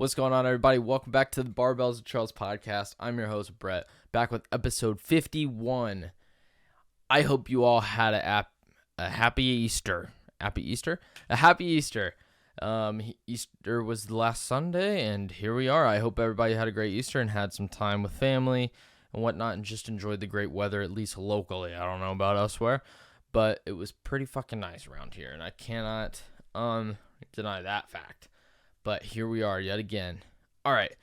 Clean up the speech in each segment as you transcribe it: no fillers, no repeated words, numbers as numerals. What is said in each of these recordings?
What's going on, everybody? Welcome back to the Barbells of Charles podcast. I'm your host, Brett, back with episode 51. I hope you all had a happy Easter. Happy Easter? A happy Easter. Easter was last Sunday, and here we are. I hope everybody had a great Easter and had some time with family and whatnot and just enjoyed the great weather, at least locally. I don't know about elsewhere, but it was pretty fucking nice around here, and I cannot deny that fact. But here we are yet again. All right.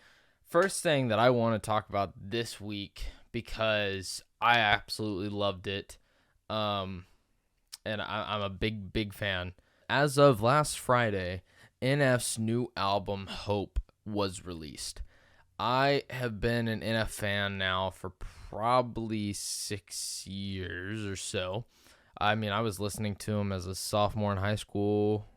First thing that I want to talk about this week, because I absolutely loved it. And I'm a big fan. As of last Friday, NF's new album, Hope, was released. I have been an NF fan now for probably 6 years or so. I mean, I was listening to him as a sophomore in high school,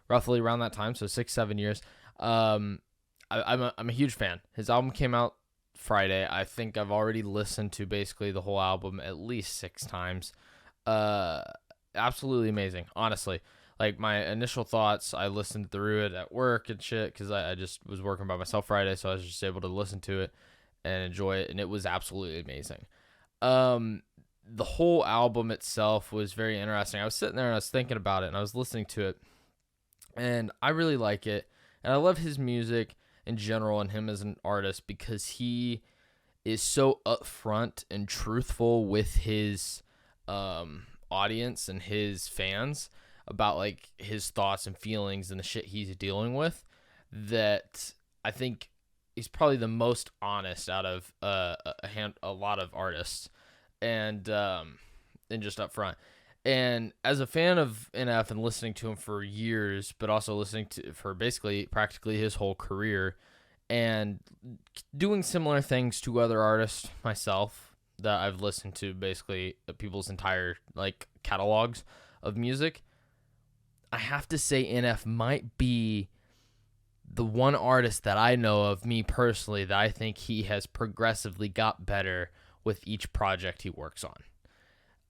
roughly around that time, so 6-7 years. I'm a huge fan. His album came out Friday. I think I've already listened to basically the whole album at least 6 times. Absolutely amazing, honestly. Like, my initial thoughts, I listened through it at work and shit, because I just was working by myself Friday, so I was just able to listen to it and enjoy it, and it was absolutely amazing. The whole album itself was very interesting. I was sitting there and I was thinking about it, and I was listening to it, and I really like it, and I love his music in general and him as an artist because he is so upfront and truthful with his audience and his fans about like his thoughts and feelings and the shit he's dealing with, that I think he's probably the most honest out of a lot of artists, and just upfront. And as a fan of NF and listening to him for years, but also listening to for basically practically his whole career, and doing similar things to other artists myself that I've listened to, basically people's entire like catalogs of music, I have to say NF might be the one artist that I know of, me personally, that I think he has progressively got better with each project he works on.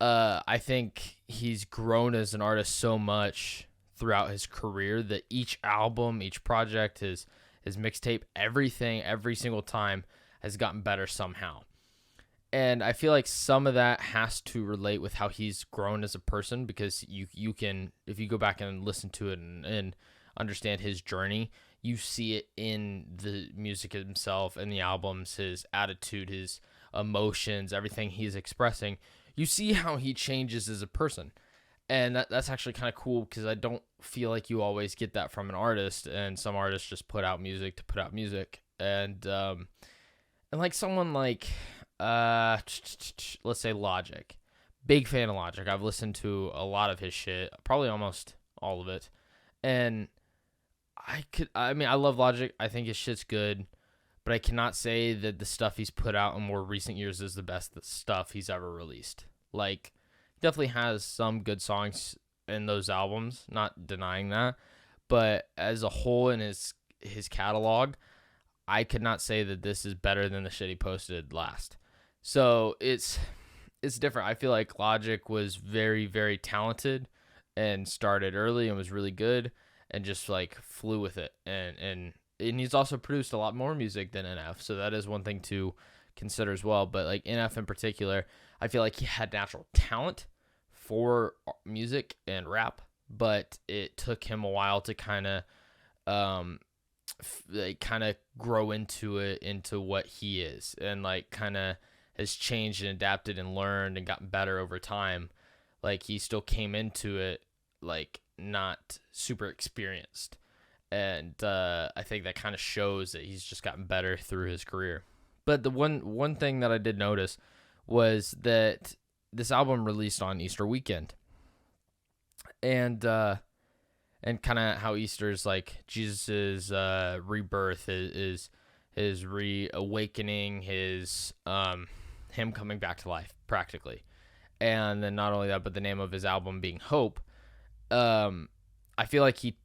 I think he's grown as an artist so much throughout his career that each album, each project, his mixtape, everything, every single time has gotten better somehow. And I feel like some of that has to relate with how he's grown as a person, because you can, if you go back and listen to it and understand his journey, you see it in the music himself and the albums, his attitude, his emotions, everything he's expressing. You see how he changes as a person. And that's actually kind of cool, because I don't feel like you always get that from an artist, and some artists just put out music to put out music. And like someone like, let's say Logic. Big fan of Logic. I've listened to a lot of his shit, probably almost all of it. And I love Logic. I think his shit's good, but I cannot say that the stuff he's put out in more recent years is the best stuff he's ever released. Like, definitely has some good songs in those albums, not denying that, but as a whole in his catalog, I could not say that this is better than the shit he posted last. So it's different. I feel like Logic was very, very talented and started early and was really good and just like flew with it. And he's also produced a lot more music than NF, so that is one thing to consider as well. But like NF in particular, I feel like he had natural talent for music and rap, but it took him a while to kind of grow into what he is, and like kind of has changed and adapted and learned and gotten better over time. Like, he still came into it like not super experienced, and I think that kind of shows that he's just gotten better through his career. But the one thing that I did notice was that this album released on Easter weekend, and kind of how Easter's like Jesus's rebirth, is his reawakening, his him coming back to life practically. And then not only that, but the name of his album being Hope. I feel like he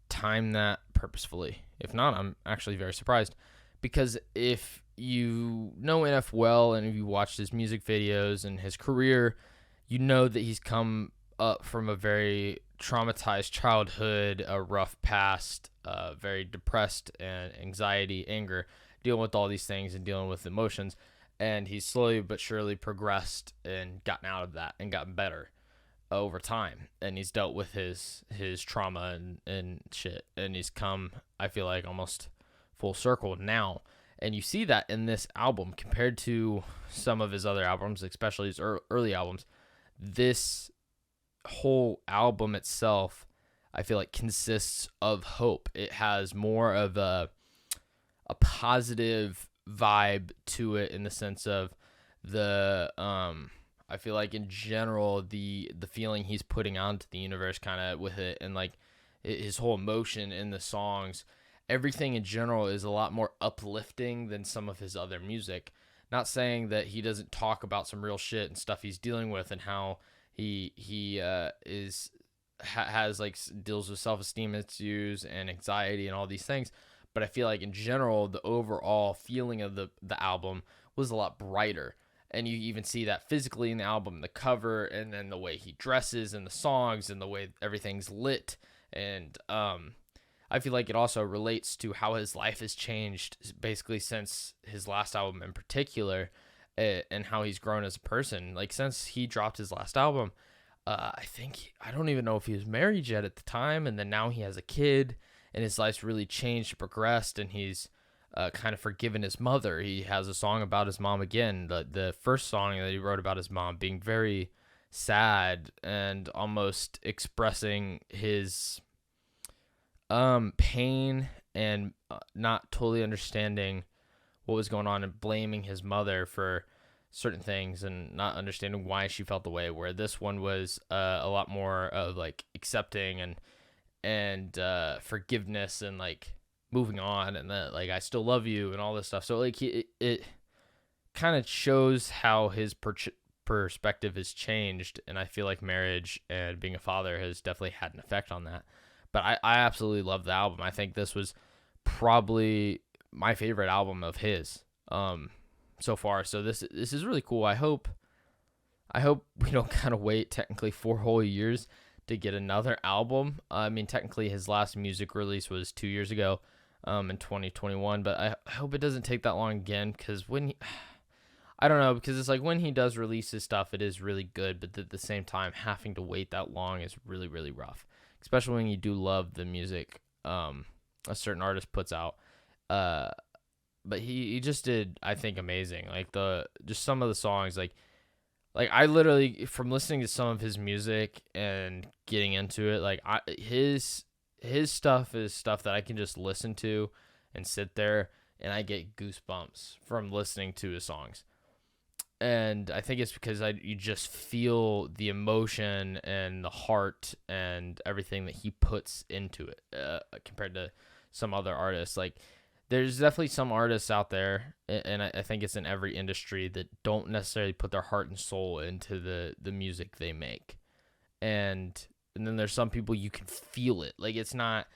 timed that purposefully. If not, I'm actually very surprised, because if you know NF well and if you watched his music videos and his career, you know that he's come up from a very traumatized childhood, a rough past, very depressed and anxiety, anger, dealing with all these things and dealing with emotions. And he's slowly but surely progressed and gotten out of that and gotten better over time. And he's dealt with his trauma and shit. And he's come, I feel like, almost full circle now. And you see that in this album compared to some of his other albums, especially his early albums. This whole album itself, I feel like, consists of hope. It has more of a positive vibe to it, in the sense of the I feel like in general the feeling he's putting onto the universe kind of with it, and like his whole emotion in the songs, everything in general is a lot more uplifting than some of his other music. Not saying that he doesn't talk about some real shit and stuff he's dealing with, and how he has like deals with self-esteem issues and anxiety and all these things. But I feel like in general, the overall feeling of the album was a lot brighter. And you even see that physically in the album, the cover, and then the way he dresses and the songs and the way everything's lit. And I feel like it also relates to how his life has changed basically since his last album in particular, and how he's grown as a person. Like, since he dropped his last album, I don't even know if he was married yet at the time. And then now he has a kid, and his life's really changed, progressed, and he's kind of forgiven his mother. He has a song about his mom again. The first song that he wrote about his mom being very sad and almost expressing his pain and not totally understanding what was going on and blaming his mother for certain things and not understanding why she felt the way, where this one was a lot more of like accepting and forgiveness and like moving on, and that like I still love you and all this stuff. So like it kind of shows how his perspective has changed, and I feel like marriage and being a father has definitely had an effect on that. But I absolutely love the album. I think this was probably my favorite album of his so far. So this is really cool. I hope we don't kind of wait technically 4 whole years to get another album. I mean, technically his last music release was 2 years ago, in 2021, but I hope it doesn't take that long again, because I don't know, because it's like when he does release his stuff, it is really good, but at the same time, having to wait that long is really, really rough, especially when you do love the music a certain artist puts out. But he just did, I think, amazing. Like just some of the songs, like I literally, from listening to some of his music and getting into it, like his stuff is stuff that I can just listen to and sit there and I get goosebumps from listening to his songs. And I think it's because you just feel the emotion and the heart and everything that he puts into it, compared to some other artists. Like, there's definitely some artists out there, and I think it's in every industry, that don't necessarily put their heart and soul into the music they make. And then there's some people you can feel it. Like, it's not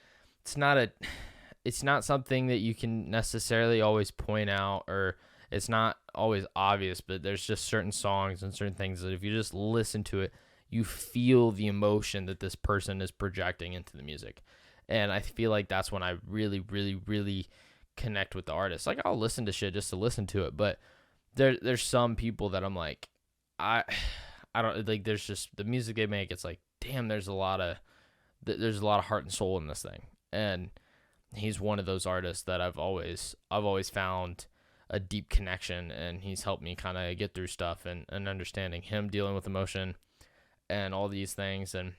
something that you can necessarily always point out, or it's not always obvious, but there's just certain songs and certain things that if you just listen to it, you feel the emotion that this person is projecting into the music. And I feel like that's when I really, really, really connect with the artist. Like, I'll listen to shit just to listen to it, but there's some people that I'm like, I don't like. There's just the music they make. It's like, damn, there's a lot of heart and soul in this thing. And he's one of those artists that I've always found a deep connection, and he's helped me kind of get through stuff and understanding him dealing with emotion and all these things. And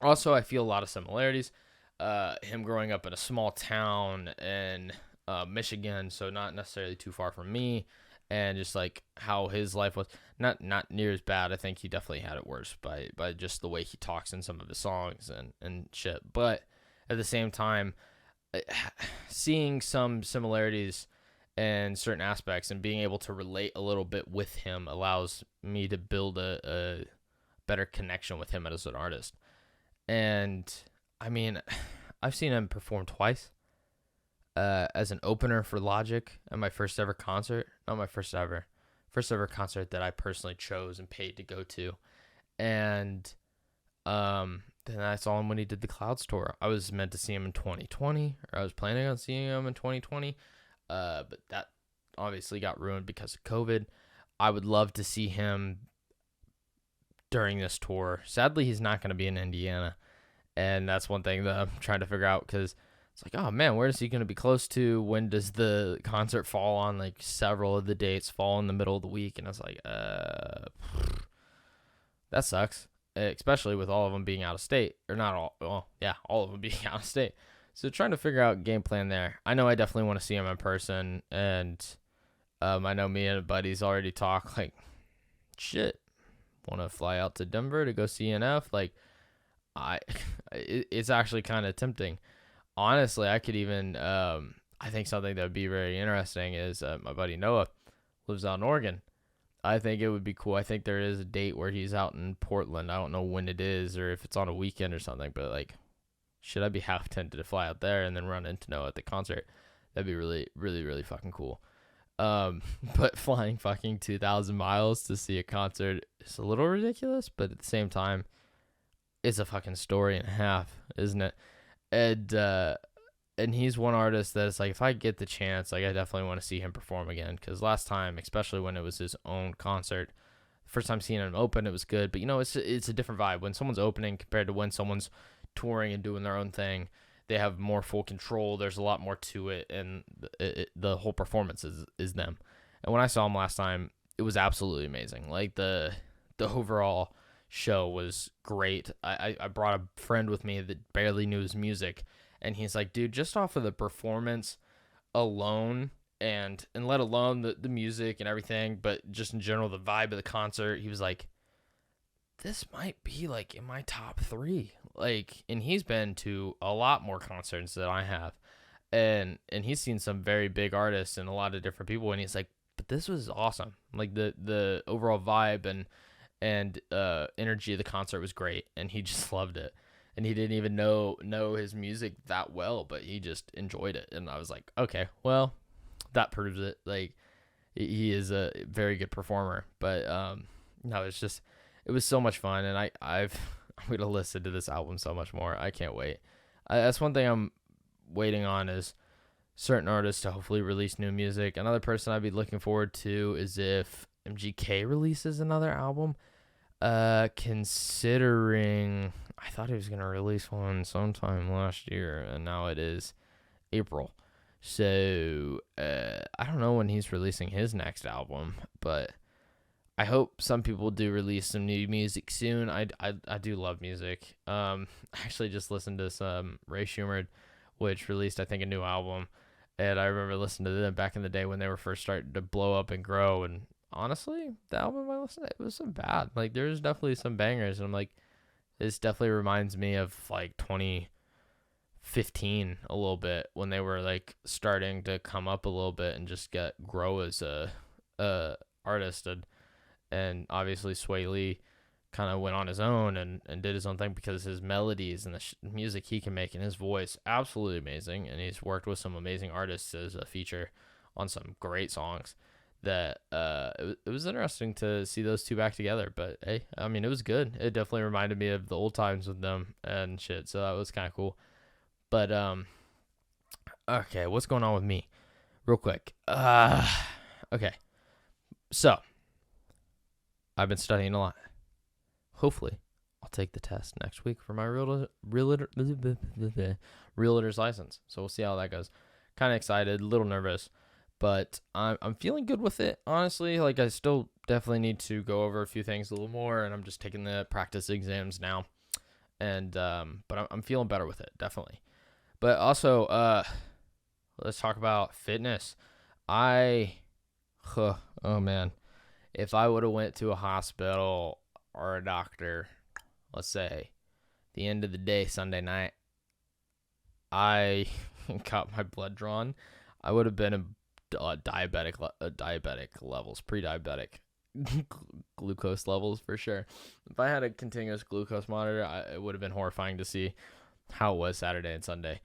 also, I feel a lot of similarities. Him growing up in a small town in Michigan, so not necessarily too far from me, and just like how his life was not near as bad. I think he definitely had it worse by just the way he talks in some of his songs and shit. But at the same time, seeing some similarities in certain aspects and being able to relate a little bit with him allows me to build a better connection with him as an artist. And I mean, I've seen him perform twice as an opener for Logic at my first ever concert. Not my first ever concert that I personally chose and paid to go to. And Then I saw him when he did the Clouds tour. I was meant to see him in 2020, or I was planning on seeing him in 2020. But that obviously got ruined because of COVID. I would love to see him during this tour. Sadly, he's not going to be in Indiana, and that's one thing that I'm trying to figure out, because it's like, oh man, where is he going to be close to? When does the concert fall on? Like, several of the dates fall in the middle of the week, and I was like, that sucks, especially with all of them being out of state, or not all. Well, yeah, all of them being out of state. So trying to figure out game plan there. I know I definitely want to see him in person, and I know me and buddies already talk like, shit, want to fly out to Denver to go see NF. Like, it's actually kind of tempting. Honestly, I could even, I think something that would be very interesting is my buddy Noah lives out in Oregon. I think it would be cool. I think there is a date where he's out in Portland. I don't know when it is or if it's on a weekend or something, but like, should I be half tempted to fly out there and then run into Noah at the concert? That'd be really, really, really fucking cool. But flying fucking 2,000 miles to see a concert is a little ridiculous, but at the same time, it's a fucking story and a half, isn't it? And he's one artist that is like, if I get the chance, like, I definitely want to see him perform again. Because last time, especially when it was his own concert, first time seeing him open, it was good. But, you know, it's a different vibe. When someone's opening compared to when someone's touring and doing their own thing, they have more full control. There's a lot more to it, and the whole performance is them. And when I saw him last time, it was absolutely amazing. Like, the overall show was great. I brought a friend with me that barely knew his music, and he's like, dude, just off of the performance alone, and let alone the music and everything, but just in general, the vibe of the concert, he was like, this might be like in my top 3. Like, and he's been to a lot more concerts than I have, and he's seen some very big artists and a lot of different people, and he's like, but this was awesome. Like, the overall vibe and energy of the concert was great, and he just loved it. And he didn't even know his music that well, but he just enjoyed it. And I was like, okay, well, that proves it. Like, he is a very good performer. But no, it was so much fun, and I'm gonna listen to this album so much more. I can't wait. That's one thing I'm waiting on, is certain artists to hopefully release new music. Another person I'd be looking forward to is if MGK releases another album. Considering I thought he was gonna release one sometime last year, and now it is April. So I don't know when he's releasing his next album, but I hope some people do release some new music soon. I do love music. I actually just listened to some Ray Schumer, which released, I think, a new album, and I remember listening to them back in the day when they were first starting to blow up and grow. And honestly, the album I listened to, it wasn't bad. Like, there's definitely some bangers, and I'm like, this definitely reminds me of like 2015 a little bit, when they were like starting to come up a little bit and just grow as a artist. And obviously Sway Lee kind of went on his own and did his own thing, because his melodies and the music he can make and his voice, absolutely amazing. And he's worked with some amazing artists as a feature on some great songs. That it was interesting to see those two back together. But hey, I mean, it was good. It definitely reminded me of the old times with them and shit. So that was kind of cool. But okay, what's going on with me? Real quick. Okay. So I've been studying a lot. Hopefully, I'll take the test next week for my realtor's license. So we'll see how that goes. Kind of excited, a little nervous, but I'm feeling good with it, honestly. Like, I still definitely need to go over a few things a little more, and I'm just taking the practice exams now. And but I'm feeling better with it, definitely. But also, let's talk about fitness. Oh man. If I would have went to a hospital or a doctor, let's say, the end of the day, Sunday night, I got my blood drawn, I would have been a diabetic levels, pre-diabetic glucose levels for sure. If I had a continuous glucose monitor, it would have been horrifying to see how it was Saturday and Sunday.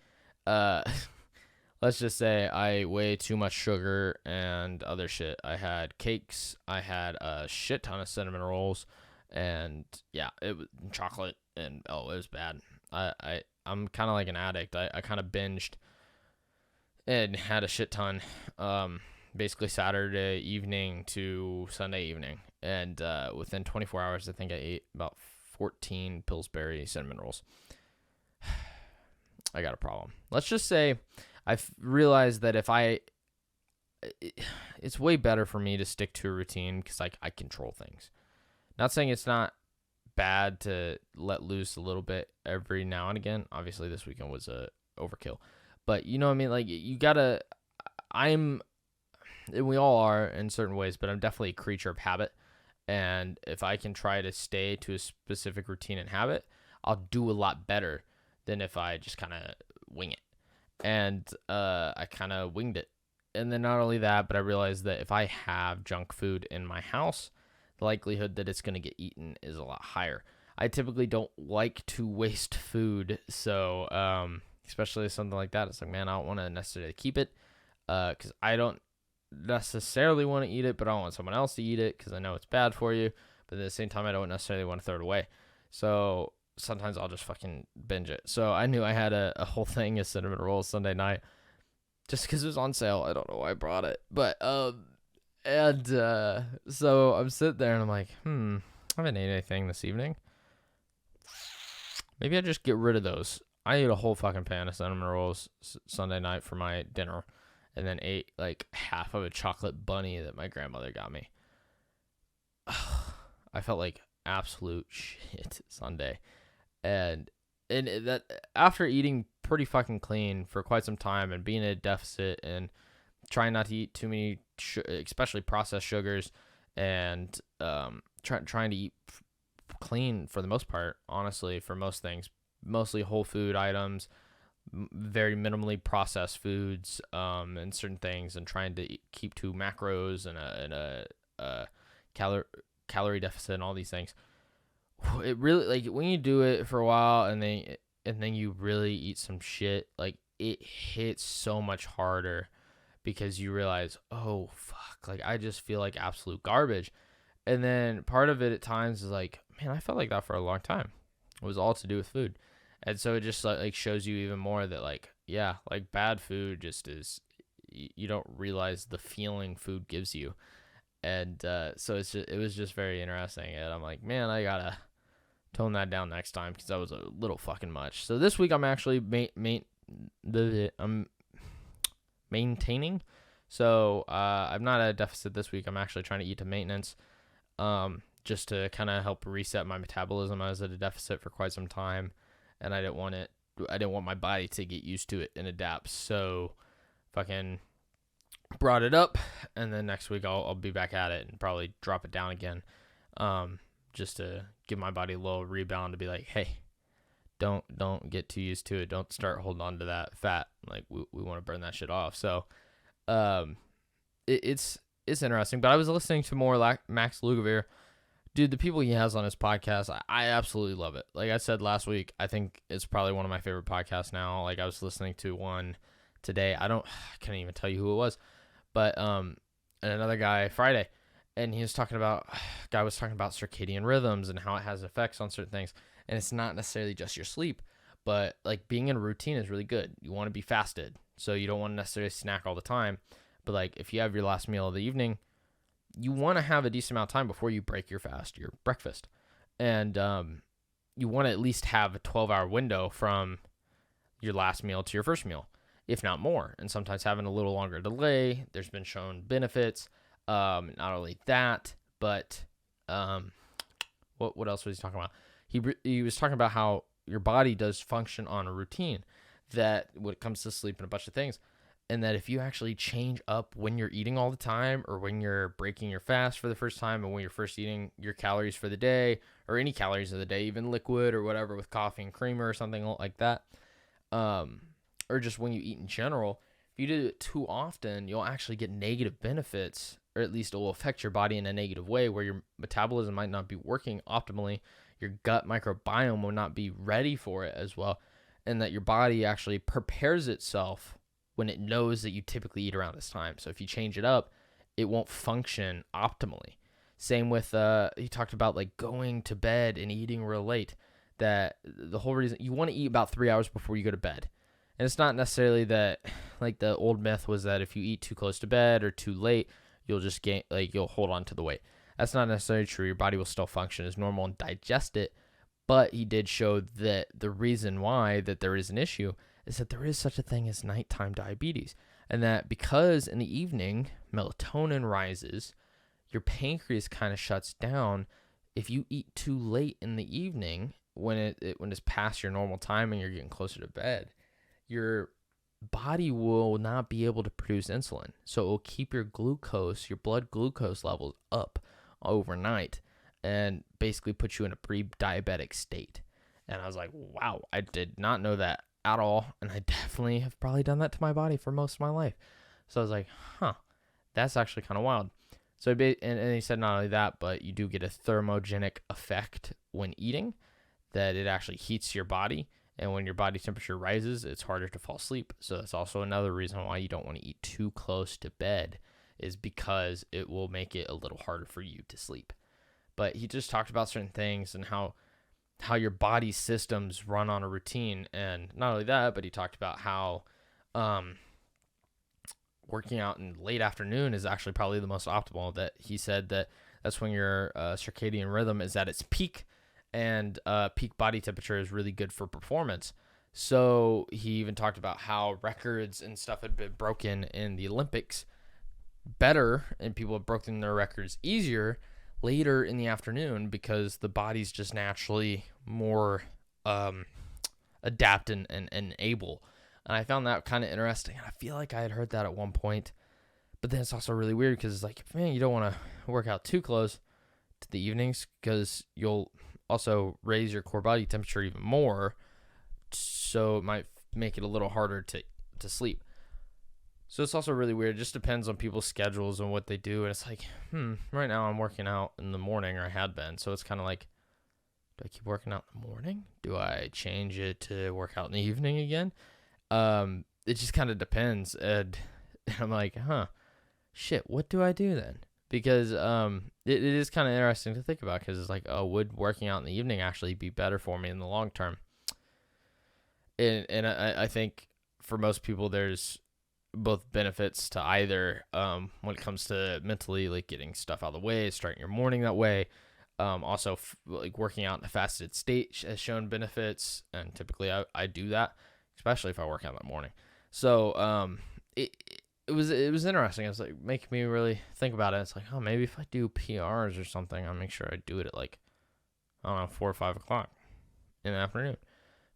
Let's just say I ate way too much sugar and other shit. I had cakes. I had a shit ton of cinnamon rolls. And yeah, it was chocolate, and it was bad. I'm kind of like an addict. I kind of binged and had a shit ton, basically Saturday evening to Sunday evening, and within 24 hours, I think I ate about 14 Pillsbury cinnamon rolls. I got a problem. Let's just say I've realized that it's way better for me to stick to a routine because I control things. Not saying it's not bad to let loose a little bit every now and again. Obviously, this weekend was a overkill, but you know what I mean. Like you gotta. And we all are in certain ways, but I'm definitely a creature of habit. And if I can try to stay to a specific routine and habit, I'll do a lot better than if I just kind of wing it. And I kind of winged it. And then not only that, but I realized that if I have junk food in my house, the likelihood that it's going to get eaten is a lot higher. I typically don't like to waste food. So especially something like that, it's like, man, I don't want to necessarily keep it because I don't necessarily want to eat it, but I don't want someone else to eat it because I know it's bad for you. But at the same time, I don't necessarily want to throw it away. So sometimes I'll just fucking binge it. So I knew I had a whole thing of cinnamon rolls Sunday night just because it was on sale. I don't know why I brought it. But, so I'm sitting there and I'm like, I haven't ate anything this evening. Maybe I just get rid of those. I ate a whole fucking pan of cinnamon rolls Sunday night for my dinner. And then ate like half of a chocolate bunny that my grandmother got me. I felt like absolute shit Sunday. And that after eating pretty fucking clean for quite some time and being in a deficit and trying not to eat too many, especially processed sugars, and trying to eat clean for the most part, honestly, for most things, mostly whole food items, very minimally processed foods, and certain things, and trying to keep to macros and a calorie deficit and all these things. It really, like, when you do it for a while and then you really eat some shit, like, it hits so much harder because you realize, oh fuck, like I just feel like absolute garbage. And then part of it at times is like, man, I felt like that for a long time. It was all to do with food. And so it just like shows you even more that, like, yeah, like bad food just is, you don't realize the feeling food gives you. And so it was just very interesting. And I'm like, man, I gotta tone that down next time because that was a little fucking much. So this week I'm actually I'm maintaining. So I'm not at a deficit this week. I'm actually trying to eat to maintenance, just to kind of help reset my metabolism. I was at a deficit for quite some time, and I didn't want my body to get used to it and adapt. So fucking brought it up, and then next week I'll be back at it and probably drop it down again, just to give my body a little rebound to be like, hey, don't get too used to it. Don't start holding on to that fat. Like we want to burn that shit off. So it's interesting. But I was listening to more Max Lugavere. Dude, the people he has on his podcast, I absolutely love it. Like I said last week, I think it's probably one of my favorite podcasts now. Like I was listening to one today. I can't even tell you who it was, but and another guy Friday, and he was talking about circadian rhythms and how it has effects on certain things. And it's not necessarily just your sleep, but like being in a routine is really good. You want to be fasted, so you don't want to necessarily snack all the time. But like if you have your last meal of the evening, you want to have a decent amount of time before you break your fast, your breakfast. And you want to at least have a 12-hour window from your last meal to your first meal, if not more. And sometimes having a little longer delay, there's been shown benefits. Not only that, but what else was he talking about? He was talking about how your body does function on a routine, that when it comes to sleep and a bunch of things, and that if you actually change up when you're eating all the time, or when you're breaking your fast for the first time, and when you're first eating your calories for the day, or any calories of the day, even liquid or whatever with coffee and creamer or something like that, or just when you eat in general, if you do it too often, you'll actually get negative benefits, or at least it will affect your body in a negative way where your metabolism might not be working optimally, your gut microbiome will not be ready for it as well, and that your body actually prepares itself when it knows that you typically eat around this time. So if you change it up, it won't function optimally. Same with he talked about like going to bed and eating real late. That the whole reason you want to eat about 3 hours before you go to bed. And it's not necessarily that, like, the old myth was that if you eat too close to bed or too late, you'll just gain, like, you'll hold on to the weight. That's not necessarily true. Your body will still function as normal and digest it. But he did show that the reason why that there is an issue is that there is such a thing as nighttime diabetes. And that because in the evening, melatonin rises, your pancreas kind of shuts down. If you eat too late in the evening, when it's past your normal time and you're getting closer to bed, your body will not be able to produce insulin. So it will keep your blood glucose levels up overnight and basically put you in a pre-diabetic state. And I was like, wow, I did not know that at all. And I definitely have probably done that to my body for most of my life. So I was like, that's actually kind of wild. So, and he said not only that, but you do get a thermogenic effect when eating, that it actually heats your body. And when your body temperature rises, it's harder to fall asleep. So that's also another reason why you don't want to eat too close to bed, is because it will make it a little harder for you to sleep. But he just talked about certain things and how your body systems run on a routine. And not only that, but he talked about how working out in late afternoon is actually probably the most optimal. That he said that that's when your circadian rhythm is at its peak, and peak body temperature is really good for performance. So he even talked about how records and stuff had been broken in the Olympics better, and people have broken their records easier later in the afternoon, because the body's just naturally more adapt and able. And I found that kind of interesting. I feel like I had heard that at one point, but then it's also really weird because it's like, man, you don't want to work out too close to the evenings, because you'll also raise your core body temperature even more, so it might make it a little harder to sleep. So it's also really weird. It just depends on people's schedules and what they do. And it's like, right now I'm working out in the morning, or I had been. So it's kind of like, do I keep working out in the morning? Do I change it to work out in the evening again? It just kind of depends. And I'm like, shit, what do I do then? Because it is kind of interesting to think about, because it's like, would working out in the evening actually be better for me in the long term? And I think for most people, there's both benefits to either, when it comes to mentally, like getting stuff out of the way, starting your morning that way. Also, like working out in a fasted state has shown benefits, and typically I do that, especially if I work out in the morning. So it was interesting. It was like making me really think about it. It's like, maybe if I do PRs or something, I'll make sure I do it at like, I don't know, 4 or 5 o'clock in the afternoon.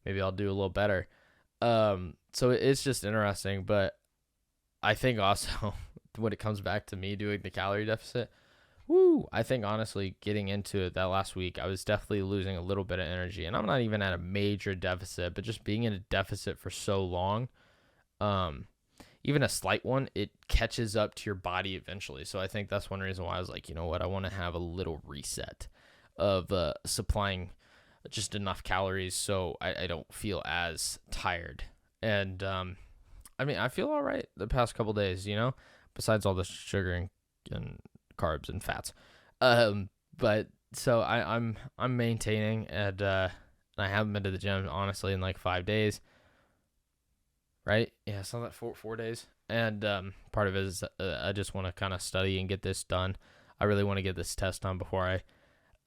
Maybe I'll do a little better. So it's just interesting. But I think also when it comes back to me doing the calorie deficit, I think honestly getting into it that last week, I was definitely losing a little bit of energy. And I'm not even at a major deficit, but just being in a deficit for so long, even a slight one, it catches up to your body eventually. So I think that's one reason why I was like, you know what, I want to have a little reset of supplying just enough calories so I don't feel as tired. And I mean, I feel all right the past couple days, besides all the sugar and carbs and fats. But so I'm maintaining, and I haven't been to the gym honestly in like 5 days. Right? Yeah, it's not that 4 days. And part of it is I just want to kind of study and get this done. I really want to get this test done before I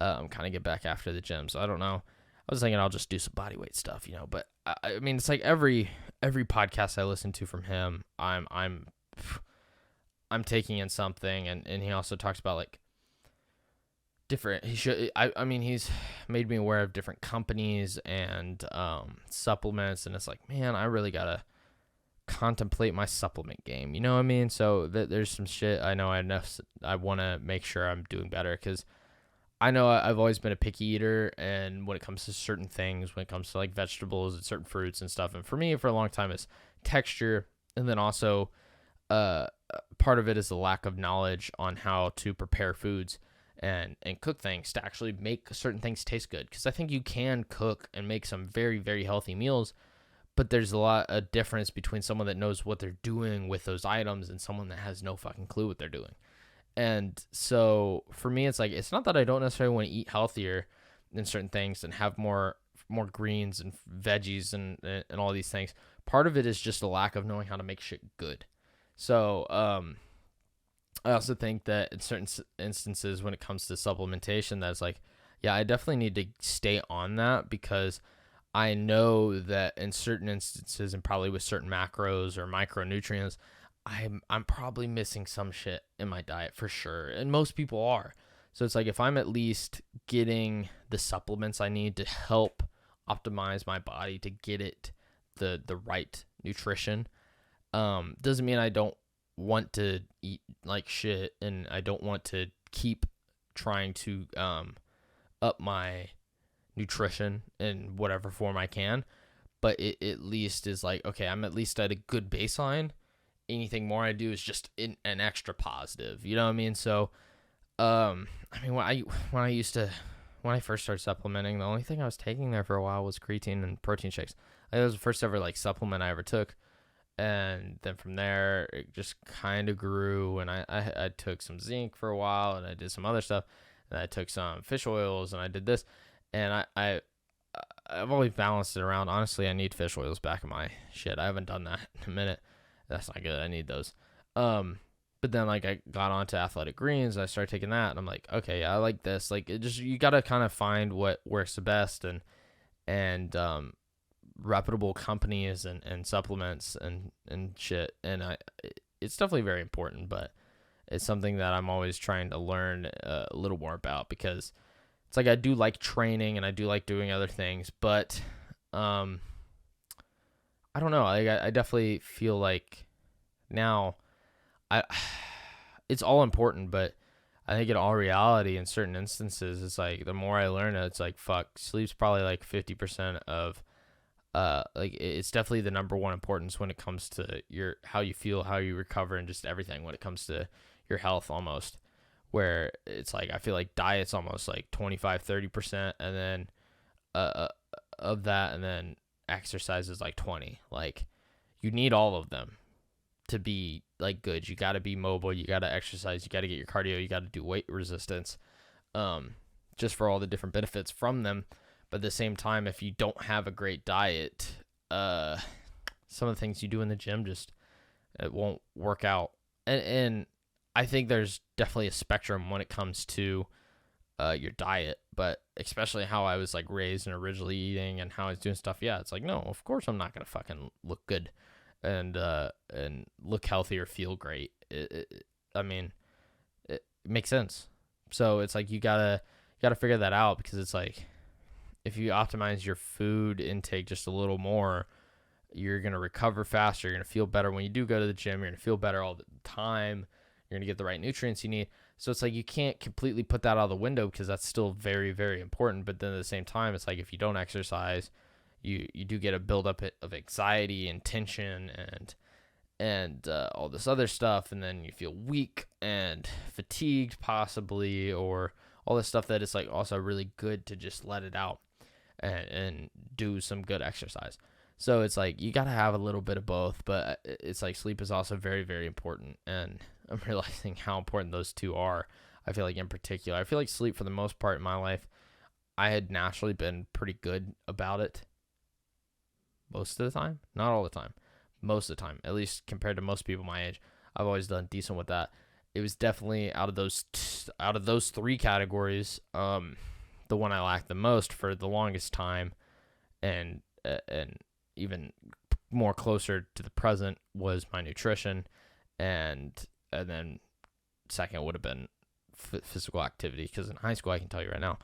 kind of get back after the gym. So I don't know. I was thinking I'll just do some body weight stuff, But I mean, it's like every podcast I listen to from him, I'm taking in something, and he also talks about like different. I mean, he's made me aware of different companies and supplements, and it's like, man, I really gotta contemplate my supplement game. You know what I mean? So there's some shit I know I want to make sure I'm doing better, because I know I've always been a picky eater, and when it comes to certain things, when it comes to like vegetables and certain fruits and stuff, and for me for a long time it's texture, and then also part of it is the lack of knowledge on how to prepare foods and cook things to actually make certain things taste good. Because I think you can cook and make some very, very healthy meals, but there's a lot of difference between someone that knows what they're doing with those items and someone that has no fucking clue what they're doing. And so for me, it's like, it's not that I don't necessarily want to eat healthier in certain things and have more greens and veggies and all these things. Part of it is just a lack of knowing how to make shit good. So I also think that in certain instances when it comes to supplementation, that's like, yeah, I definitely need to stay on that, because I know that in certain instances, and probably with certain macros or micronutrients, I'm probably missing some shit in my diet for sure, and most people are. So it's like, if I'm at least getting the supplements I need to help optimize my body to get it the right nutrition, doesn't mean I don't want to eat like shit, and I don't want to keep trying to up my nutrition in whatever form I can. But it at least is like, okay, I'm at least at a good baseline. Anything more I do is just an extra positive. You know what I mean? So, I mean, when I first started supplementing, the only thing I was taking there for a while was creatine and protein shakes. Like, that was the first ever like supplement I ever took. And then from there, it just kind of grew. And I took some zinc for a while, and I did some other stuff. And I took some fish oils, and I did this. And I've always balanced it around. Honestly, I need fish oils back in my shit. I haven't done that in a minute. That's not good. I need those. But then like I got onto athletic greens, and I started taking that, and I'm like, okay, yeah, I like this. Like, it just, you gotta kind of find what works the best, and reputable companies and supplements and shit. And it's definitely very important, but it's something that I'm always trying to learn a little more about, because it's like, I do like training and I do like doing other things, but I don't know. I definitely feel like now it's all important, but I think in all reality, in certain instances, it's like, the more I learn it, it's like, fuck, sleep's probably like 50% of like, it's definitely the number one importance when it comes to how you feel, how you recover, and just everything when it comes to your health, almost. Where it's like, I feel like diet's almost like 25-30%, and then of that, and then exercise is like 20. Like, you need all of them to be like good. You got to be mobile, you got to exercise, you got to get your cardio, you got to do weight resistance, just for all the different benefits from them. But at the same time, if you don't have a great diet, some of the things you do in the gym just, it won't work out. And I think there's definitely a spectrum when it comes to your diet, but especially how I was like raised and originally eating and how I was doing stuff. Yeah, it's like, no, of course I'm not gonna fucking look good and look healthy or feel great. I mean, it makes sense. So it's like, you gotta figure that out, because it's like, if you optimize your food intake just a little more, you're going to recover faster. You're going to feel better when you do go to the gym. You're going to feel better all the time. You're going to get the right nutrients you need. So it's like, you can't completely put that out of the window, because that's still very, very important. But then at the same time, it's like, if you don't exercise, you do get a buildup of anxiety and tension and all this other stuff. And then you feel weak and fatigued possibly, or all this stuff that it's like also really good to just let it out and do some good exercise. So it's like, you got to have a little bit of both, but it's like, sleep is also very, very important. And I'm realizing how important those two are. I feel like, in particular, I feel like sleep, for the most part in my life, I had naturally been pretty good about it most of the time. Not all the time. Most of the time, at least compared to most people my age, I've always done decent with that. It was definitely out of those three categories, the one I lacked the most for the longest time, and even more closer to the present, was my nutrition, and then second would have been physical activity, because in high school, I can tell you right now,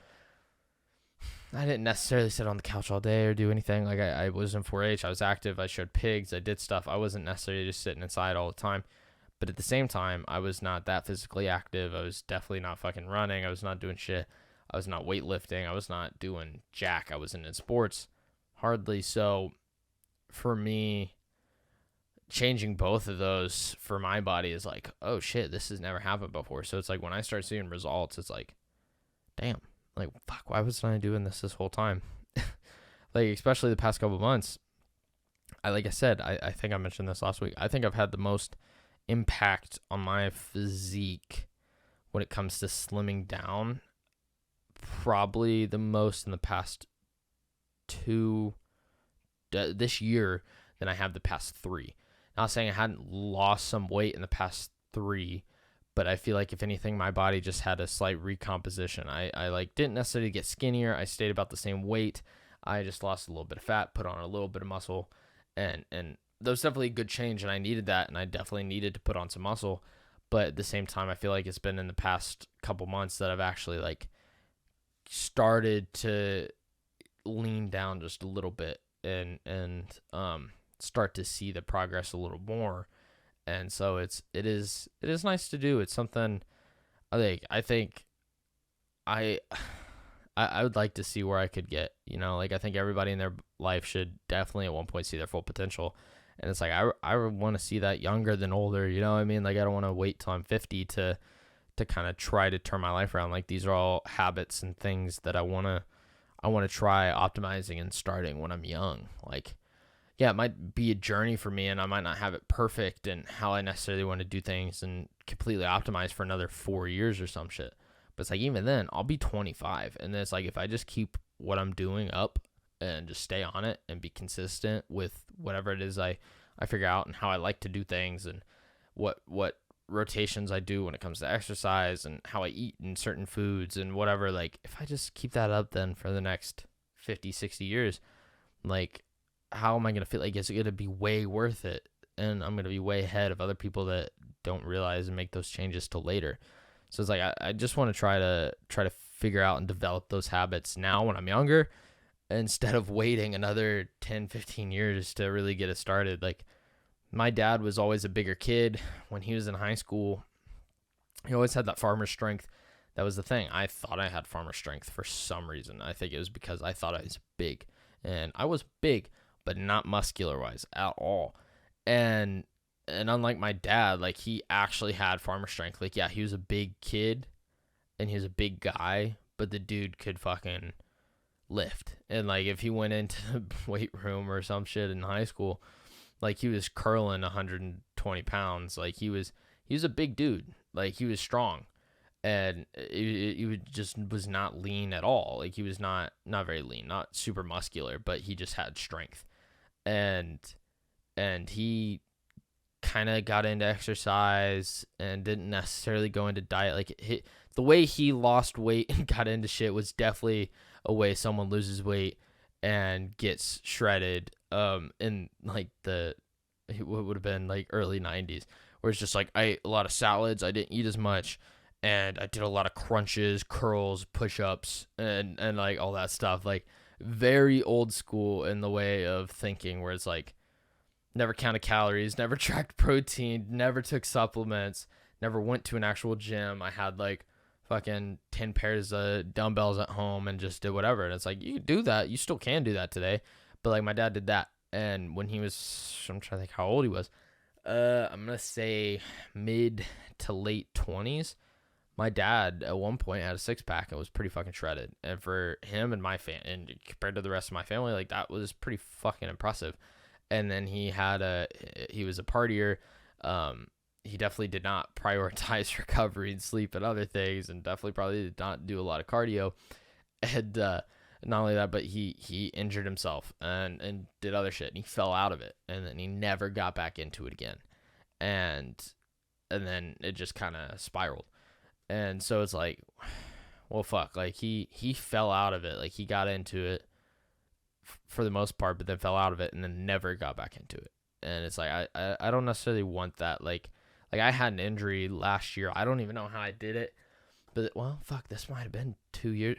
I didn't necessarily sit on the couch all day or do anything. Like, I was in 4-H, I was active, I showed pigs, I did stuff. I wasn't necessarily just sitting inside all the time. But at the same time, I was not that physically active. I was definitely not fucking running. I was not doing shit. I was not weightlifting. I was not doing jack. I wasn't in sports. Hardly. So for me, changing both of those for my body is like, oh shit, this has never happened before. So it's like, when I start seeing results, it's like, damn, like, fuck, why wasn't I doing this whole time? Like, especially the past couple of months. Like I said, I think I mentioned this last week. I think I've had the most impact on my physique when it comes to slimming down, probably the most in the past this year than I have the past 3. Not saying I hadn't lost some weight in the past 3, but I feel like if anything, my body just had a slight recomposition. I like didn't necessarily get skinnier. I stayed about the same weight. I just lost a little bit of fat, put on a little bit of muscle, and that was definitely a good change, and I needed that, and I definitely needed to put on some muscle. But at the same time, I feel like it's been in the past couple months that I've actually like started to lean down just a little bit and start to see the progress a little more. And so it is nice to do. It's something I think I would like to see where I could get, like I think everybody in their life should definitely at one point see their full potential. And it's like I want to see that younger than older, you know what I mean? Like I don't want to wait till I'm 50 to kind of try to turn my life around. Like these are all habits and things that I want to try optimizing and starting when I'm young. Like, yeah, it might be a journey for me and I might not have it perfect and how I necessarily want to do things and completely optimize for another 4 years or some shit. But it's like, even then I'll be 25. And then it's like, if I just keep what I'm doing up and just stay on it and be consistent with whatever it is I figure out and how I like to do things and what rotations I do when it comes to exercise and how I eat in certain foods and whatever, like if I just keep that up then for the next 50, 60 years, like how am I going to feel like it's going to be way worth it? And I'm going to be way ahead of other people that don't realize and make those changes till later. So it's like, I just want to try to figure out and develop those habits now when I'm younger, instead of waiting another 10, 15 years to really get it started. Like my dad was always a bigger kid when he was in high school. He always had that farmer strength. That was the thing. I thought I had farmer strength for some reason. I think it was because I thought I was big, and I was big, but not muscular wise at all. And unlike my dad, like he actually had farmer strength. Like, yeah, he was a big kid and he was a big guy, but the dude could fucking lift. And like if he went into the weight room or some shit in high school, like he was curling 120 pounds. Like he was a big dude. Like he was strong, and he just was not lean at all. Like he was not very lean, not super muscular, but he just had strength. And he kind of got into exercise and didn't necessarily go into diet. Like the way he lost weight and got into shit was definitely a way someone loses weight and gets shredded in like what would have been like early 90s, where it's just like I ate a lot of salads, I didn't eat as much, and I did a lot of crunches, curls, push-ups, and like all that stuff. Like very old school in the way of thinking, where it's like never counted calories, never tracked protein, never took supplements, never went to an actual gym. I had like fucking 10 pairs of dumbbells at home and just did whatever. And it's like, you do that. You still can do that today. But like my dad did that. And when he was, I'm trying to think how old he was. I'm going to say mid to late 20s. My dad at one point had a 6-pack and was pretty fucking shredded. And for him and my and compared to the rest of my family, like that was pretty fucking impressive. And then he was a partier. He definitely did not prioritize recovery and sleep and other things, and definitely probably did not do a lot of cardio. And not only that, but he injured himself and did other shit, and he fell out of it, and then he never got back into it again. And then it just kind of spiraled. And so it's like, well, fuck, like he fell out of it. Like he got into it for the most part, but then fell out of it and then never got back into it. And it's like, I don't necessarily want that. Like I had an injury last year. I don't even know how I did it, but well, fuck, this might have been 2 years,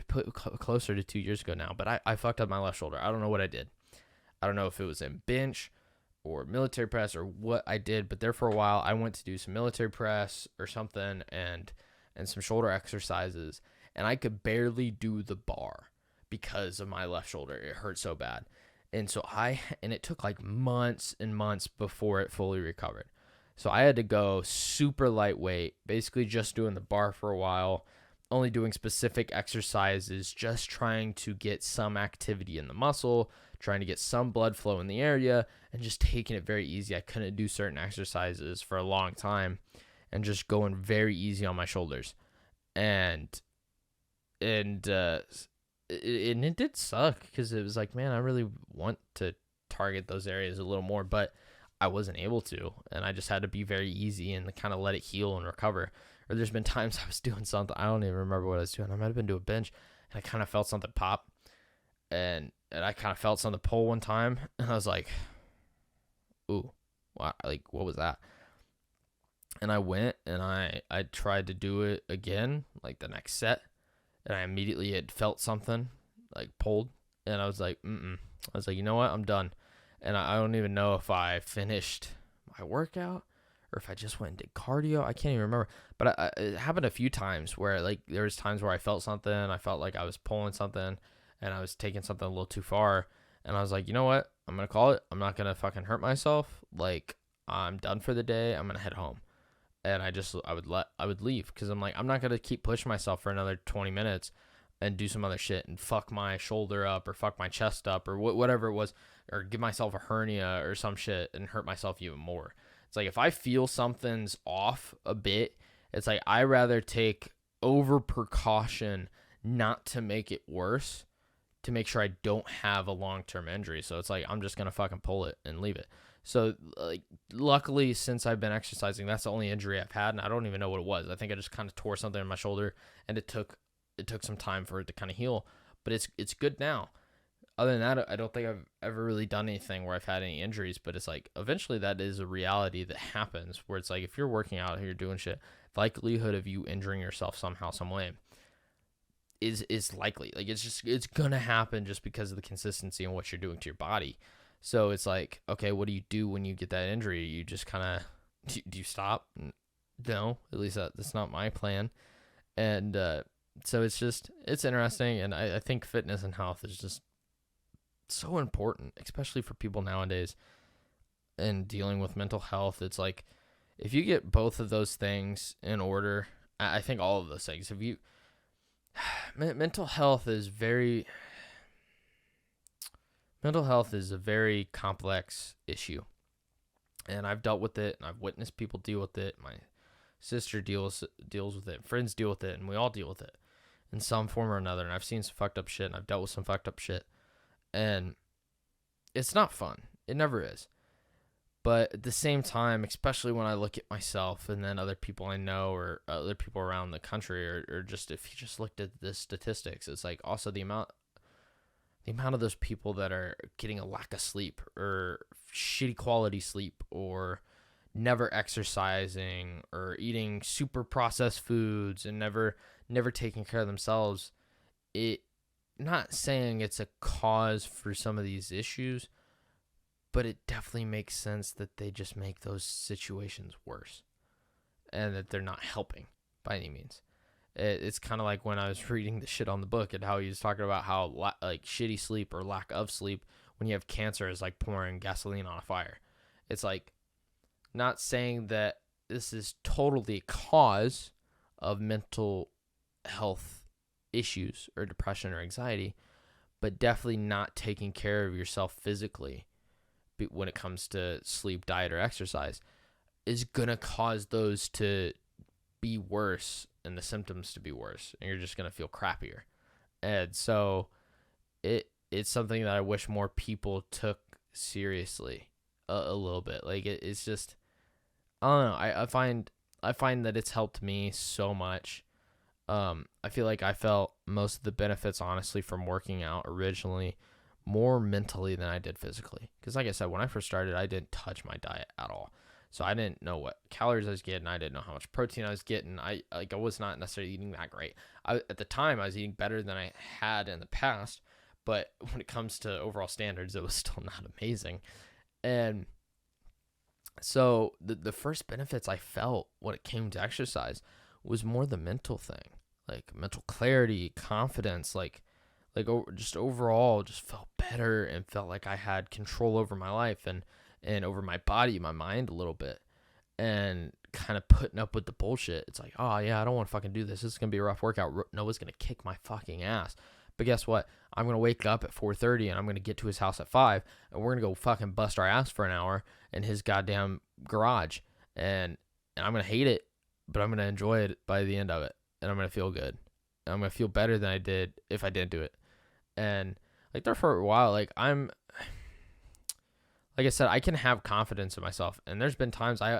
closer to 2 years ago now, but I fucked up my left shoulder. I don't know what I did. I don't know if it was in bench or military press or what I did, but there for a while I went to do some military press or something and some shoulder exercises, and I could barely do the bar because of my left shoulder. It hurt so bad. And so it took like months and months before it fully recovered. So I had to go super lightweight, basically just doing the bar for a while, only doing specific exercises, just trying to get some activity in the muscle, trying to get some blood flow in the area, and just taking it very easy. I couldn't do certain exercises for a long time and just going very easy on my shoulders. and and it did suck because it was like, man, I really want to target those areas a little more, but I wasn't able to, and I just had to be very easy and kind of let it heal and recover. Or there's been times I was doing something, I don't even remember what I was doing. I might have been doing a bench, and I kind of felt something pop, and I kind of felt something pull one time, and I was like, ooh, wow, like what was that? And I went and I tried to do it again, like the next set, and I immediately had felt something like pulled, and I was like, I was like, you know what, I'm done. And I don't even know if I finished my workout or if I just went and did cardio. I can't even remember, but it happened a few times where like there was times where I felt something, I felt like I was pulling something, and I was taking something a little too far, and I was like, you know what, I'm gonna call it. I'm not gonna fucking hurt myself. Like, I'm done for the day. I'm gonna head home. And I would leave because I'm like, I'm not gonna keep pushing myself for another 20 minutes and do some other shit and fuck my shoulder up or fuck my chest up or whatever it was, or give myself a hernia or some shit and hurt myself even more. It's like if I feel something's off a bit, it's like I rather take over precaution not to make it worse, to make sure I don't have a long-term injury. So it's like I'm just gonna fucking pull it and leave it. So, like, luckily, since I've been exercising, that's the only injury I've had, and I don't even know what it was. I think I just kind of tore something in my shoulder, and it took some time for it to kind of heal, but it's good now. Other than that, I don't think I've ever really done anything where I've had any injuries, but it's like eventually that is a reality that happens, where it's like if you're working out and you're doing shit, the likelihood of you injuring yourself somehow, some way is likely. Like, it's gonna happen just because of the consistency and what you're doing to your body. So it's like, okay, what do you do when you get that injury? You just kind of, do you stop? No, at least that's not my plan. And so it's interesting. And I think fitness and health is just so important, especially for people nowadays and dealing with mental health. It's like, if you get both of those things in order, I think all of those things, if you, mental health is a very complex issue, and I've dealt with it, and I've witnessed people deal with it. My sister deals with it, friends deal with it, and we all deal with it in some form or another. And I've seen some fucked up shit, and I've dealt with some fucked up shit, and it's not fun. It never is. But at the same time, especially when I look at myself and then other people I know or other people around the country, or just if you just looked at the statistics, it's like also the amount of those people that are getting a lack of sleep or shitty quality sleep or never exercising or eating super processed foods and never taking care of themselves. It, not saying it's a cause for some of these issues, but it definitely makes sense that they just make those situations worse and that they're not helping by any means. It's kind of like when I was reading the shit on the book and how he was talking about how like shitty sleep or lack of sleep when you have cancer is like pouring gasoline on a fire. It's like, not saying that this is totally a cause of mental health issues or depression or anxiety, but definitely not taking care of yourself physically when it comes to sleep, diet, or exercise is going to cause those to be worse and the symptoms to be worse, and you're just going to feel crappier. And so it's something that I wish more people took seriously a little bit. Like it's just, I don't know. I find that it's helped me so much. I feel like I felt most of the benefits, honestly, from working out originally more mentally than I did physically. Because like I said, when I first started, I didn't touch my diet at all. So I didn't know what calories I was getting. I didn't know how much protein I was getting. I was not necessarily eating that great. At the time, I was eating better than I had in the past. But when it comes to overall standards, it was still not amazing. And so the first benefits I felt when it came to exercise was more the mental thing. Like mental clarity, confidence, just overall just felt better and felt like I had control over my life and over my body, my mind a little bit, and kind of putting up with the bullshit. It's like, oh yeah, I don't want to fucking do this. This is going to be a rough workout. Noah's going to kick my fucking ass. But guess what? I'm going to wake up at 4:30 and I'm going to get to his house at 5 and we're going to go fucking bust our ass for an hour in his goddamn garage. And I'm going to hate it, but I'm going to enjoy it by the end of it. and I'm going to feel good. And I'm going to feel better than I did if I didn't do it. And like there for a while, like like I said, I can have confidence in myself. And there's been times I've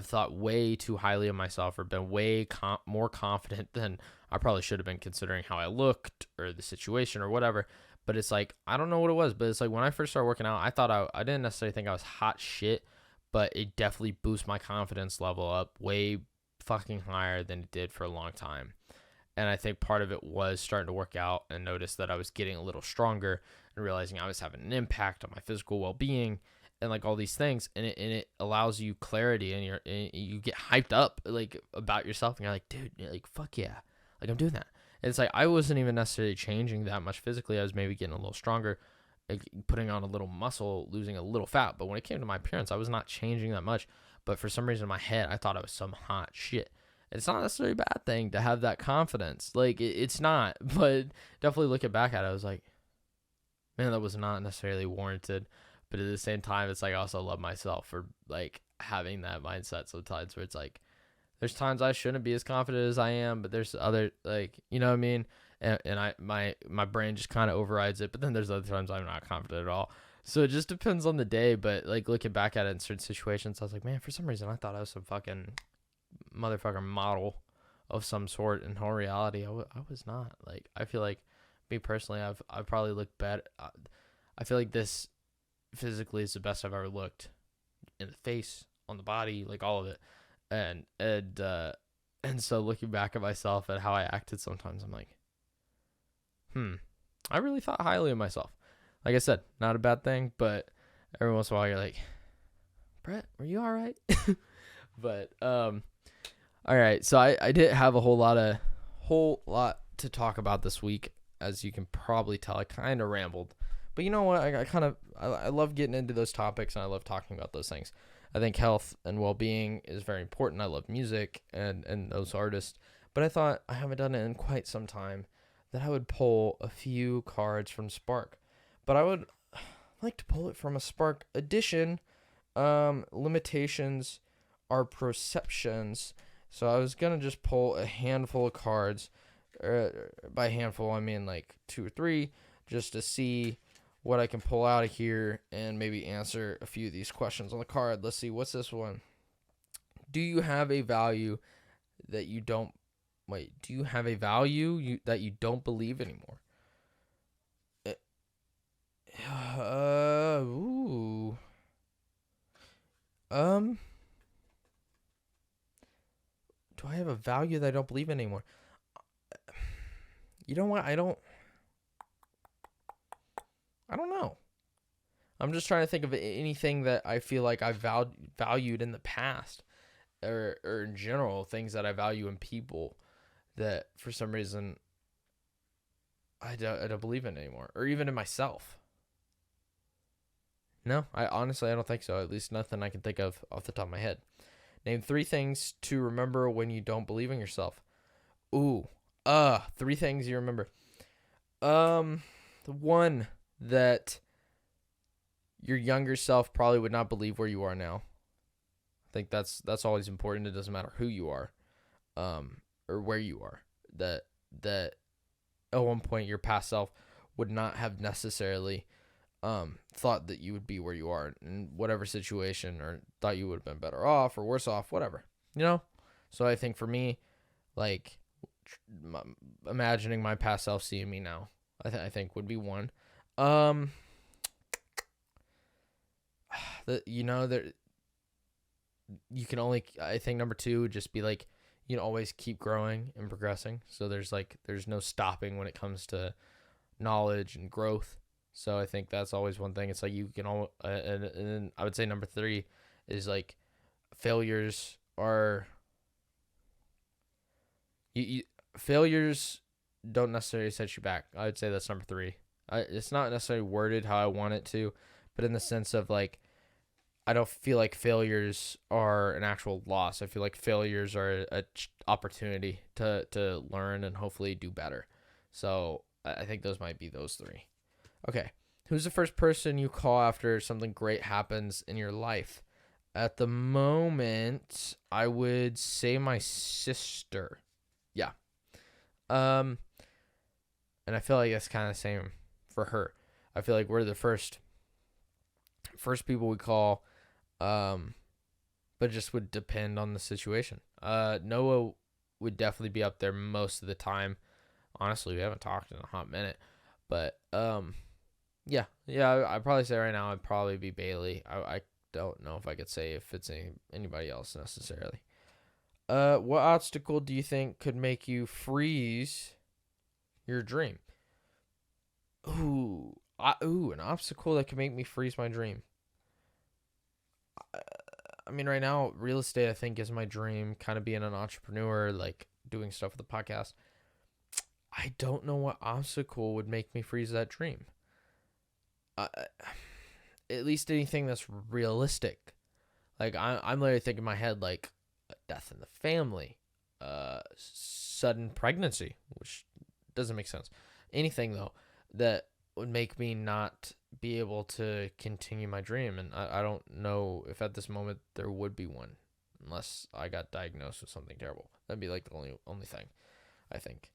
thought way too highly of myself or been way more confident than I probably should have been, considering how I looked or the situation or whatever. But it's like, I don't know what it was, but it's like when I first started working out, I thought I didn't necessarily think I was hot shit, but it definitely boosted my confidence level up way fucking higher than it did for a long time. And I think part of it was starting to work out and notice that I was getting a little stronger and realizing I was having an impact on my physical well-being and like all these things. And it allows you clarity, and you get hyped up like about yourself, and you're like, dude, like, fuck yeah. Like, I'm doing that. And it's like, I wasn't even necessarily changing that much physically. I was maybe getting a little stronger, like putting on a little muscle, losing a little fat. But when it came to my appearance, I was not changing that much. But for some reason in my head, I thought I was some hot shit. It's not necessarily a bad thing to have that confidence. Like, it's not. But definitely looking back at it, I was like, man, that was not necessarily warranted. But at the same time, it's like I also love myself for like having that mindset sometimes where it's like, there's times I shouldn't be as confident as I am, but there's other, like, you know what I mean? And my brain just kind of overrides it. But then there's other times I'm not confident at all. So it just depends on the day. But like looking back at it in certain situations, I was like, man, for some reason I thought I was some fucking motherfucker model of some sort. In whole reality, I was not. Like, I feel like me personally, I've probably looked better. I feel like this physically is the best I've ever looked, in the face, on the body, like all of it. And so looking back at myself and how I acted sometimes, I'm like, I really thought highly of myself. Like I said, not a bad thing, but every once in a while you're like, Brett, were you all right? But all right, so I didn't have a whole lot to talk about this week. As you can probably tell, I kind of rambled, but you know what? I love getting into those topics, and I love talking about those things. I think health and well-being is very important. I love music and those artists, but I thought, I haven't done it in quite some time, that I would pull a few cards from Spark. But I would like to pull it from a Spark edition. Limitations are perceptions. So I was going to just pull a handful of cards. By handful, I mean like 2 or 3, just to see what I can pull out of here and maybe answer a few of these questions on the card. Let's see, what's this one? Do you have a value that you don't do you have a value that you don't believe anymore? Ooh. Do I have a value that I don't believe in anymore? You know what? I don't know. I'm just trying to think of anything that I feel like I've valued in the past, or in general, things that I value in people that for some reason I don't believe in anymore, or even in myself. No, I don't think so. At least nothing I can think of off the top of my head. Name 3 things to remember when you don't believe in yourself. Ooh, 3 things you remember. The one that your younger self probably would not believe where you are now. I think that's always important. It doesn't matter who you are, or where you are. That at one point your past self would not have necessarily thought that you would be where you are in whatever situation, or thought you would have been better off or worse off, whatever, you know? So I think for me, like, imagining my past self seeing me now, I think would be one. That you can only, I think number 2 would just be like, you can always keep growing and progressing. So there's no stopping when it comes to knowledge and growth. So I think that's always one thing. It's like you can and then I would say number 3 is like failures are failures don't necessarily set you back. I would say that's number 3. It's not necessarily worded how I want it to, but in the sense of like, I don't feel like failures are an actual loss. I feel like failures are a opportunity to learn and hopefully do better. So I think those might be those 3. Okay. Who's the first person you call after something great happens in your life? At the moment, I would say my sister. Yeah. Um, and I feel like that's kind of the same for her. I feel like we're the first people we call, um, but it just would depend on the situation. Noah would definitely be up there most of the time. Honestly, we haven't talked in a hot minute, but yeah, I'd probably say right now I'd probably be Bailey. I don't know if I could say if it's anybody else necessarily. What obstacle do you think could make you freeze your dream? An obstacle that could make me freeze my dream. I mean, right now, real estate I think is my dream. Kind of being an entrepreneur, like doing stuff with the podcast. I don't know what obstacle would make me freeze that dream. At least anything that's realistic. Like I'm literally thinking in my head like a death in the family, sudden pregnancy, which doesn't make sense. Anything though that would make me not be able to continue my dream, and I don't know if at this moment there would be one, unless I got diagnosed with something terrible. That'd be like the only thing, I think.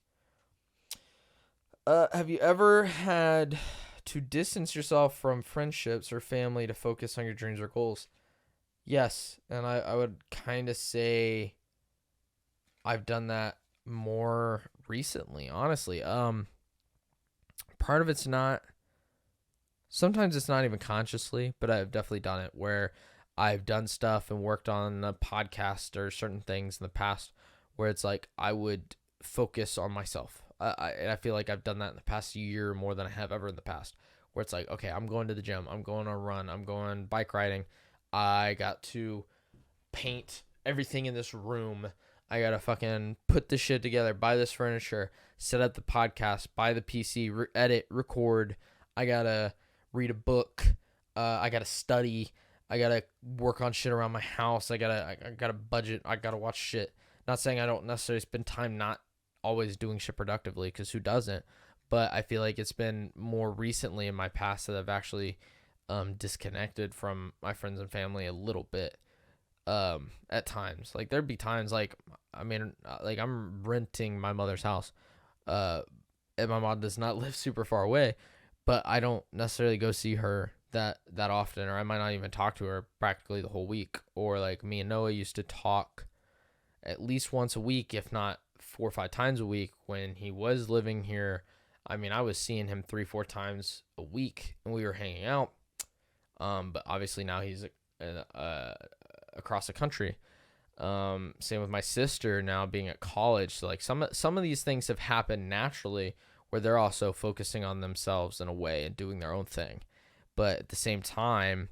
Have you ever had to distance yourself from friendships or family to focus on your dreams or goals? Yes, and I would kind of say I've done that more recently, honestly. Part of it's not, sometimes it's not even consciously, but I've definitely done it where I've done stuff and worked on a podcast or certain things in the past where it's like I would focus on myself. I feel like I've done that in the past year more than I have ever in the past, where it's like, okay, I'm going to the gym, I'm going on a run, I'm going bike riding. I got to paint everything in this room. I got to fucking put this shit together, buy this furniture, set up the podcast, buy the PC, edit, record. I got to read a book. I got to study. I got to work on shit around my house. I got to budget. I got to watch shit. Not saying I don't necessarily spend time not always doing shit productively, because who doesn't? But I feel like it's been more recently in my past that I've actually disconnected from my friends and family a little bit at times. Like there'd be times like, I mean, like I'm renting my mother's house, and my mom does not live super far away, but I don't necessarily go see her that often, or I might not even talk to her practically the whole week. Or like me and Noah used to talk at least once a week, if not 4 or 5 times a week when he was living here. I mean, I was seeing him 3-4 times a week and we were hanging out. But obviously now he's across the country. Same with my sister now being at college. So like some of these things have happened naturally where they're also focusing on themselves in a way and doing their own thing. But at the same time,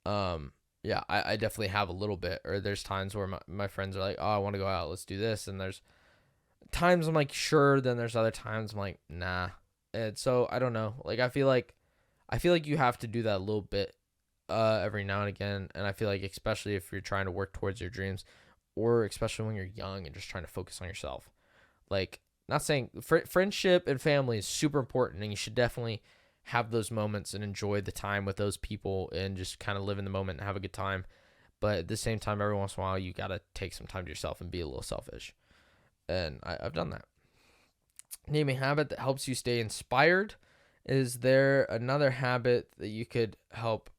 yeah, I definitely have a little bit. Or there's times where my friends are like, oh, I want to go out, let's do this. And there's times I'm like, sure. Then there's other times I'm like, nah. And so I don't know. Like I feel like you have to do that a little bit every now and again. And I feel like especially if you're trying to work towards your dreams, or especially when you're young and just trying to focus on yourself. Like, not saying friendship and family is super important, and you should definitely have those moments and enjoy the time with those people and just kind of live in the moment and have a good time. But at the same time, every once in a while, you got to take some time to yourself and be a little selfish. And I've done that. Name a habit that helps you stay inspired. Is there another habit that could help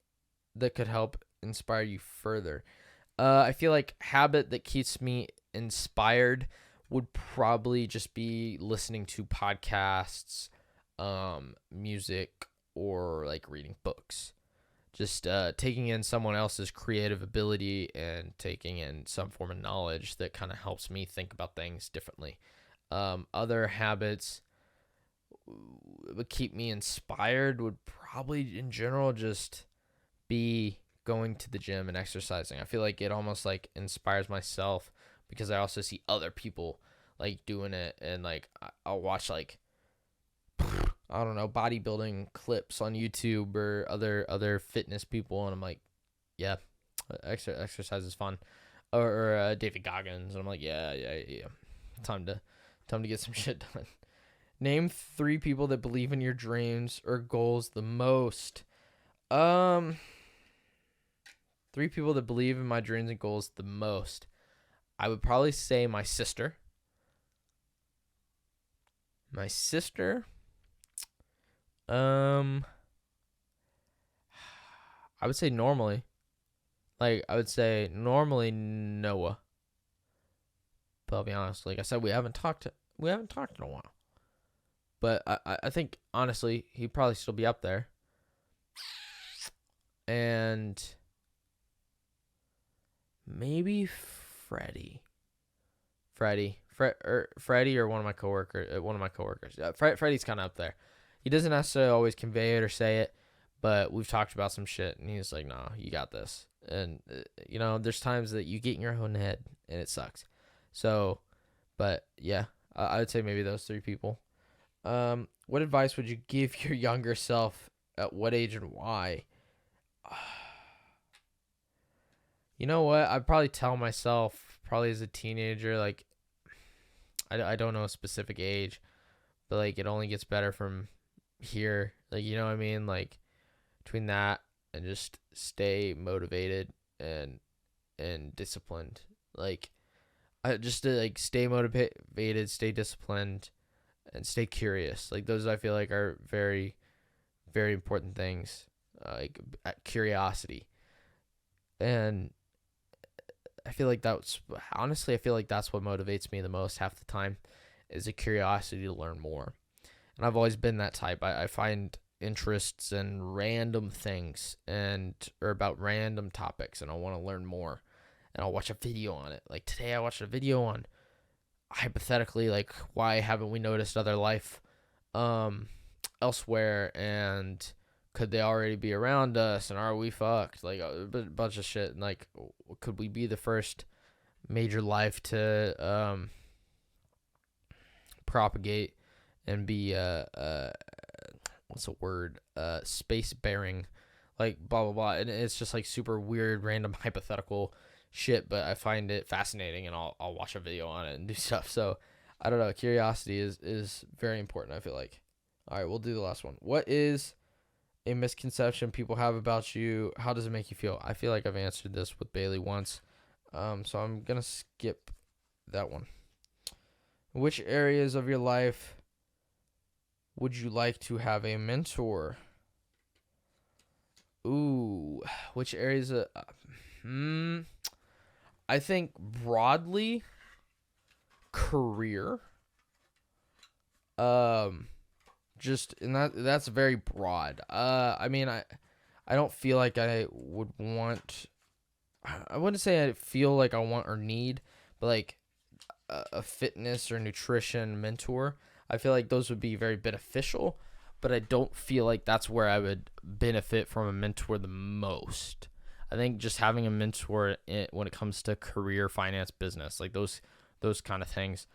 inspire you further? I feel like habit that keeps me inspired would probably just be listening to podcasts, music, or like reading books. Just taking in someone else's creative ability and taking in some form of knowledge that kind of helps me think about things differently. Other habits would keep me inspired would probably in general just be going to the gym and exercising. I feel like it almost like inspires myself because I also see other people like doing it, and like I'll watch like, I don't know, bodybuilding clips on YouTube or other fitness people, and I'm like, yeah, exercise is fun. Or David Goggins, and I'm like, yeah, time to get some shit done. Name 3 people that believe in your dreams or goals the most. 3 people that believe in my dreams and goals the most. I would probably say my sister. My sister. I would say normally. I would say normally Noah. But I'll be honest, like I said, we haven't talked in a while. But I think honestly, he'd probably still be up there. And maybe Freddie or one of my coworkers. Freddie's kind of up there. He doesn't necessarily always convey it or say it, but we've talked about some shit, and he's like, "Nah, you got this." And there's times that you get in your own head, and it sucks. So, but yeah, I would say maybe those 3 people. What advice would you give your younger self? At what age and why? You know what? I'd probably tell myself, probably as a teenager, like, I don't know a specific age, but, like, it only gets better from here. Like, you know what I mean? Like, between that and just stay motivated and disciplined. Like, just to, like, stay motivated, stay disciplined, and stay curious. Like, those I feel like are very, very important things. Like, curiosity. And I feel like that's what motivates me the most half the time, is a curiosity to learn more. And I've always been that type. I find interests in random things or about random topics, and I want to learn more. And I'll watch a video on it. Like today I watched a video on, hypothetically, like, why haven't we noticed other life elsewhere, and could they already be around us, and are we fucked? Like a bunch of shit. And like, could we be the first major life to propagate and be what's the word? Space bearing, like blah blah blah. And it's just like super weird, random, hypothetical shit, but I find it fascinating, and I'll watch a video on it and do stuff. So I don't know. Curiosity is very important, I feel like. All right, we'll do the last one. What is a misconception people have about you? How does it make you feel? I feel like I've answered this with Bailey once, so I'm gonna skip that one. Which areas of your life would you like to have a mentor? Ooh, which areas? I think broadly, career. And that's very broad. I mean, I don't feel like I would want. I wouldn't say I feel like I want or need, but like a fitness or nutrition mentor. I feel like those would be very beneficial, but I don't feel like that's where I would benefit from a mentor the most. I think just having a mentor when it comes to career, finance, business, like those kind of things,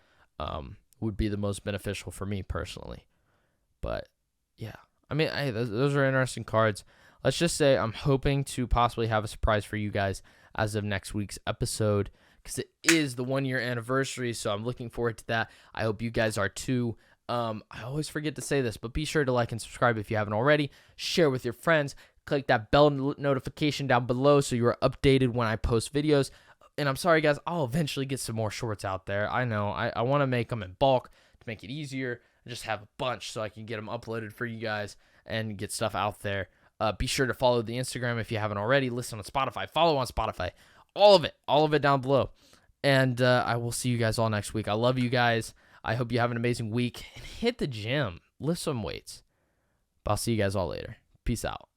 would be the most beneficial for me personally. But yeah, I mean, hey, those are interesting cards. Let's just say I'm hoping to possibly have a surprise for you guys as of next week's episode, because it is the 1-year anniversary. So I'm looking forward to that. I hope you guys are too. I always forget to say this, but be sure to like and subscribe if you haven't already. Share with your friends. Click that bell notification down below so you are updated when I post videos. And I'm sorry, guys, I'll eventually get some more shorts out there. I know. I want to make them in bulk to make it easier. I just have a bunch so I can get them uploaded for you guys and get stuff out there. Be sure to follow the Instagram if you haven't already. Listen on Spotify. Follow on Spotify. All of it down below. And I will see you guys all next week. I love you guys. I hope you have an amazing week. And hit the gym. Lift some weights. But I'll see you guys all later. Peace out.